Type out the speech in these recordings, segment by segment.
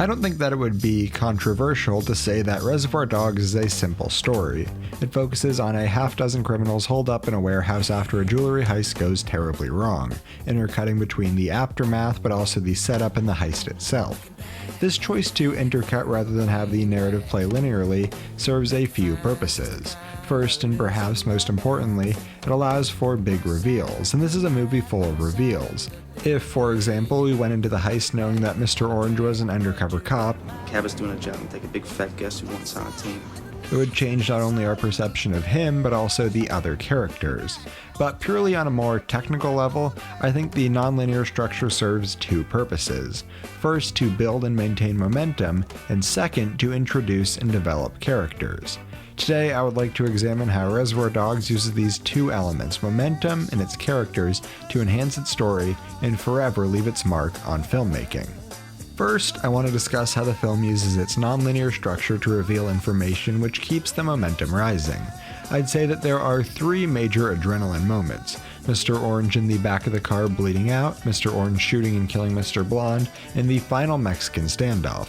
I don't think that it would be controversial to say that Reservoir Dogs is a simple story. It focuses on a half-dozen criminals holed up in a warehouse after a jewelry heist goes terribly wrong, intercutting between the aftermath but also the setup and the heist itself. This choice to intercut rather than have the narrative play linearly serves a few purposes. First, and perhaps most importantly, it allows for big reveals, and this is a movie full of reveals. If, for example, we went into the heist knowing that Mr. Orange was an undercover cop, Cabot's doing a job and take a big fat guess who wants on a team. it would change not only our perception of him, but also the other characters. But purely on a more technical level, I think the nonlinear structure serves two purposes. First, to build and maintain momentum, and second, to introduce and develop characters. Today, I would like to examine how Reservoir Dogs uses these two elements, momentum and its characters, to enhance its story and forever leave its mark on filmmaking. First, I want to discuss how the film uses its nonlinear structure to reveal information which keeps the momentum rising. I'd say that there are three major adrenaline moments: Mr. Orange in the back of the car bleeding out, Mr. Orange shooting and killing Mr. Blonde, and the final Mexican standoff.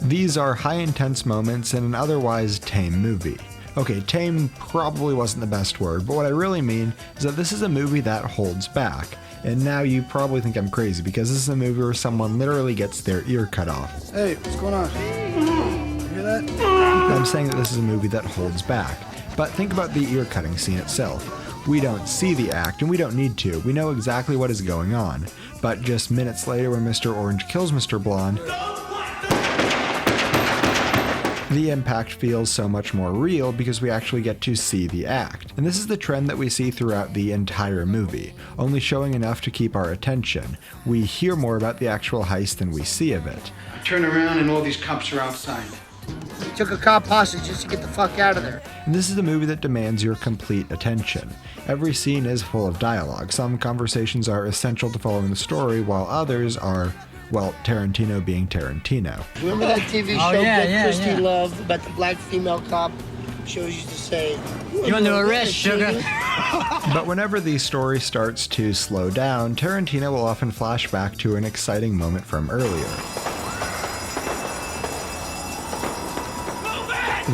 These are high-intense moments in an otherwise tame movie. Okay, tame probably wasn't the best word, but what I really mean is that this is a movie that holds back. And now you probably think I'm crazy because this is a movie where someone literally gets their ear cut off. Hey, what's going on? You hear that? I'm saying that this is a movie that holds back. But think about the ear cutting scene itself. We don't see the act, and we don't need to. We know exactly what is going on. But just minutes later when Mr. Orange kills Mr. Blonde, the impact feels so much more real because we actually get to see the act. And this is the trend that we see throughout the entire movie, only showing enough to keep our attention. We hear more about the actual heist than we see of it. I turn around and all these cops are outside. He took a cop hostage just to get the fuck out of there. And this is a movie that demands your complete attention. Every scene is full of dialogue. Some conversations are essential to following the story, while others are, well, Tarantino being Tarantino. Remember that TV show Get Christy Love about the black female cop? Shows used to say, "You want to arrest, sugar?" But whenever the story starts to slow down, Tarantino will often flash back to an exciting moment from earlier.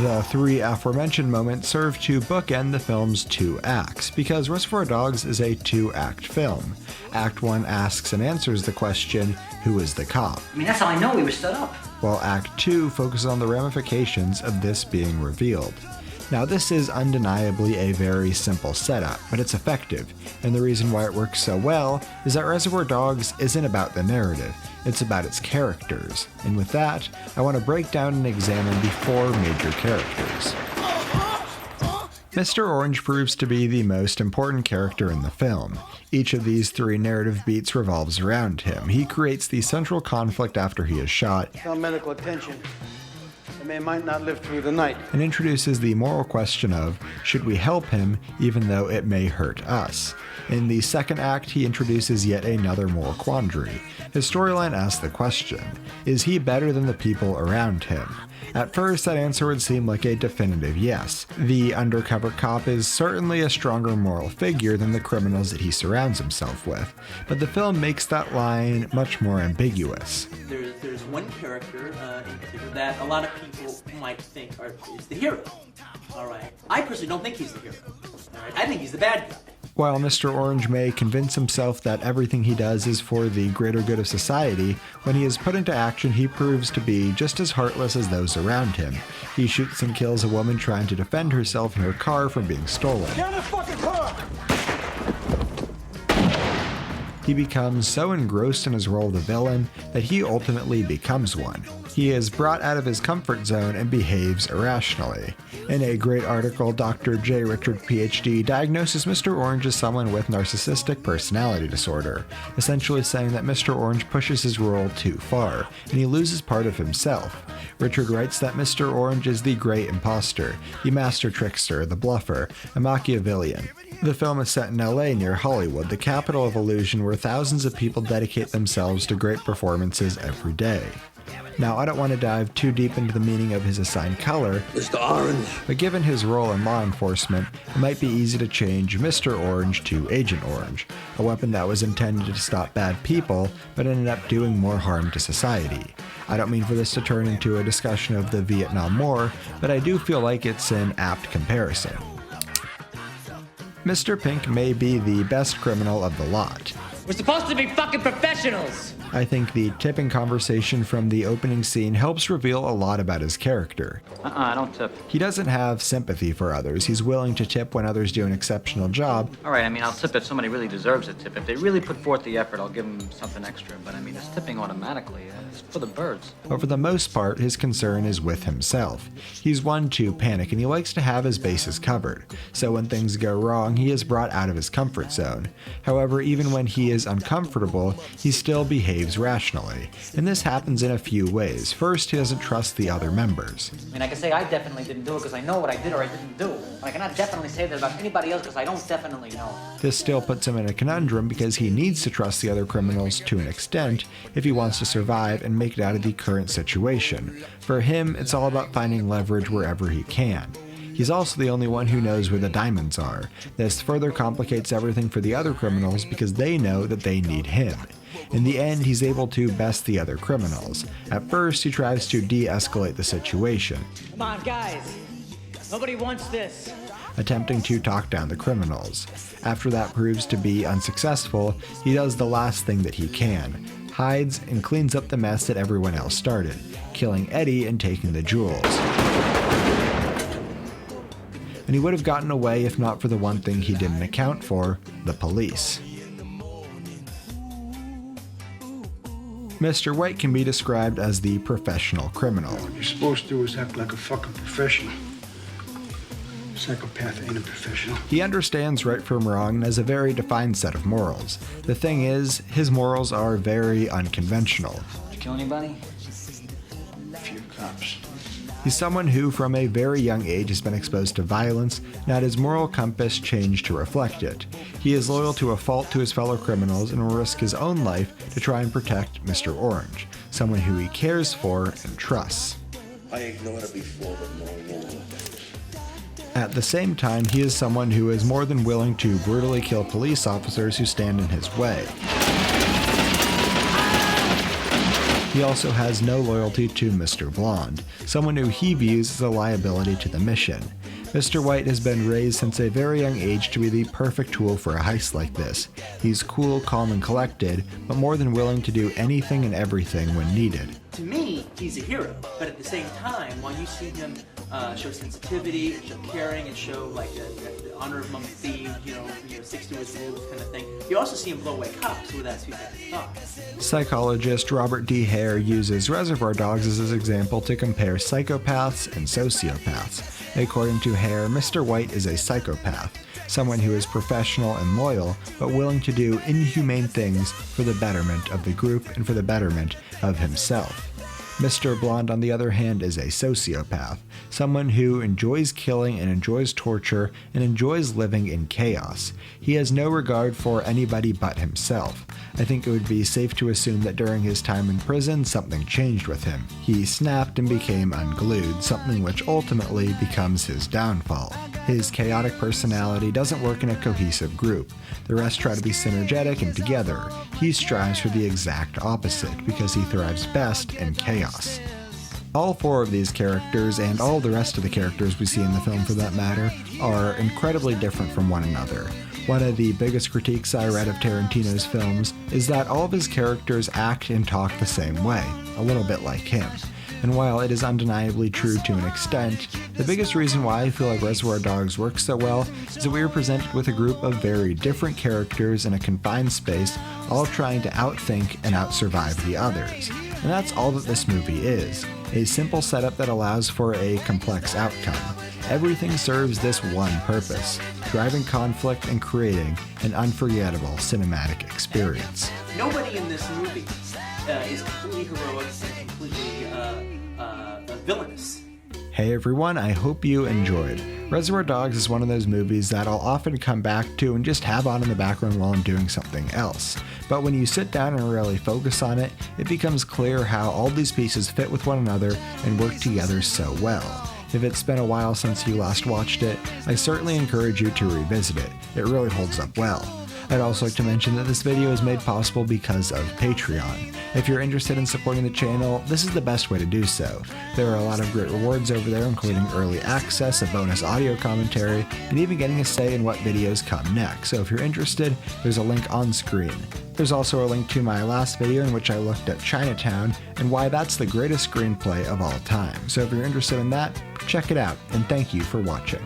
The three aforementioned moments serve to bookend the film's two acts, because Reservoir Dogs is a two-act film. Act 1 asks and answers the question, who is the cop? I mean, that's how I know we were stood up. While Act 2 focuses on the ramifications of this being revealed. Now, this is undeniably a very simple setup, but it's effective, and the reason why it works so well is that Reservoir Dogs isn't about the narrative, it's about its characters. And with that, I want to break down and examine the four major characters. Mr. Orange proves to be the most important character in the film. Each of these three narrative beats revolves around him. He creates the central conflict after he is shot, Tell medical attention. The man might not live through the night. and introduces the moral question of, should we help him even though it may hurt us? In the second act, he introduces yet another moral quandary. His storyline asks the question, is he better than the people around him? At first, that answer would seem like a definitive yes. The undercover cop is certainly a stronger moral figure than the criminals that he surrounds himself with, but the film makes that line much more ambiguous. There's one character in particular that a lot of people might think is the hero. All right, I personally don't think he's the hero. All right, I think he's the bad guy. While Mr. Orange may convince himself that everything he does is for the greater good of society, when he is put into action, he proves to be just as heartless as those around him. He shoots and kills a woman trying to defend herself and her car from being stolen. Get in the fucking car! He becomes so engrossed in his role of the villain that he ultimately becomes one. He is brought out of his comfort zone and behaves irrationally. In a great article, Dr. J. Richard, PhD, diagnoses Mr. Orange as someone with narcissistic personality disorder, essentially saying that Mr. Orange pushes his role too far, and he loses part of himself. Richard writes that Mr. Orange is the great imposter, the master trickster, the bluffer, a Machiavellian. The film is set in LA near Hollywood, the capital of illusion where thousands of people dedicate themselves to great performances every day. Now, I don't want to dive too deep into the meaning of his assigned color, Mr. Orange. but given his role in law enforcement, it might be easy to change Mr. Orange to Agent Orange, a weapon that was intended to stop bad people, but ended up doing more harm to society. I don't mean for this to turn into a discussion of the Vietnam War, but I do feel like it's an apt comparison. Mr. Pink may be the best criminal of the lot. We're supposed to be fucking professionals! I think the tipping conversation from the opening scene helps reveal a lot about his character. I don't tip. He doesn't have sympathy for others. He's willing to tip when others do an exceptional job. All right, I'll tip if somebody really deserves a tip. If they really put forth the effort, I'll give them something extra. But it's tipping automatically. It's for the birds. But for the most part, his concern is with himself. He's one to panic, and he likes to have his bases covered. So when things go wrong, he is brought out of his comfort zone. However, even when he is uncomfortable, he still behaves rationally. And this happens in a few ways. First, he doesn't trust the other members. I can say I definitely didn't do it because I know what I did or I didn't do. I cannot definitely say that about anybody else because I don't definitely know. This still puts him in a conundrum because he needs to trust the other criminals to an extent if he wants to survive and make it out of the current situation. For him, it's all about finding leverage wherever he can. He's also the only one who knows where the diamonds are. This further complicates everything for the other criminals because they know that they need him. In the end, he's able to best the other criminals. At first, he tries to de-escalate the situation, Come on, guys. Nobody wants this. attempting to talk down the criminals. After that proves to be unsuccessful, he does the last thing that he can, hides and cleans up the mess that everyone else started, killing Eddie and taking the jewels. And he would have gotten away if not for the one thing he didn't account for, the police. Mr. White can be described as the professional criminal. What you're supposed to do is act like a fucking professional. Psychopath ain't a professional. He understands right from wrong and has a very defined set of morals. The thing is, his morals are very unconventional. Did you kill anybody? A few cops. He's someone who, from a very young age, has been exposed to violence, and had his moral compass changed to reflect it. He is loyal to a fault to his fellow criminals and will risk his own life to try and protect Mr. Orange, someone who he cares for and trusts. I ignored it before, but no more. At the same time, he is someone who is more than willing to brutally kill police officers who stand in his way. He also has no loyalty to Mr. Blonde, someone who he views as a liability to the mission. Mr. White has been raised since a very young age to be the perfect tool for a heist like this. He's cool, calm, and collected, but more than willing to do anything and everything when needed. To me, he's a hero, but at the same time, when you see him show sensitivity, show caring, and show like the honor among thieves, stick to his rules kind of thing, you also see him blow away cops without two second thoughts. Psychologist Robert D. Hare uses Reservoir Dogs as his example to compare psychopaths and sociopaths. According to Hare, Mr. White is a psychopath, someone who is professional and loyal, but willing to do inhumane things for the betterment of the group and for the betterment of himself. Mr. Blonde, on the other hand, is a sociopath, someone who enjoys killing and enjoys torture and enjoys living in chaos. He has no regard for anybody but himself. I think it would be safe to assume that during his time in prison, something changed with him. He snapped and became unglued, something which ultimately becomes his downfall. His chaotic personality doesn't work in a cohesive group. The rest try to be synergetic and together. He strives for the exact opposite because he thrives best in chaos. All four of these characters, and all the rest of the characters we see in the film for that matter, are incredibly different from one another. One of the biggest critiques I read of Tarantino's films is that all of his characters act and talk the same way, a little bit like him. And while it is undeniably true to an extent, the biggest reason why I feel like Reservoir Dogs works so well is that we are presented with a group of very different characters in a confined space, all trying to outthink and outsurvive the others. And that's all that this movie is, a simple setup that allows for a complex outcome. Everything serves this one purpose, driving conflict and creating an unforgettable cinematic experience. Nobody in this movie is completely heroic and completely villainous. Hey everyone, I hope you enjoyed. Reservoir Dogs is one of those movies that I'll often come back to and just have on in the background while I'm doing something else. But when you sit down and really focus on it, it becomes clear how all these pieces fit with one another and work together so well. If it's been a while since you last watched it, I certainly encourage you to revisit it. It really holds up well. I'd also like to mention that this video is made possible because of Patreon. If you're interested in supporting the channel, this is the best way to do so. There are a lot of great rewards over there, including early access, a bonus audio commentary, and even getting a say in what videos come next. So if you're interested, there's a link on screen. There's also a link to my last video in which I looked at Chinatown and why that's the greatest screenplay of all time. So if you're interested in that, check it out, and thank you for watching.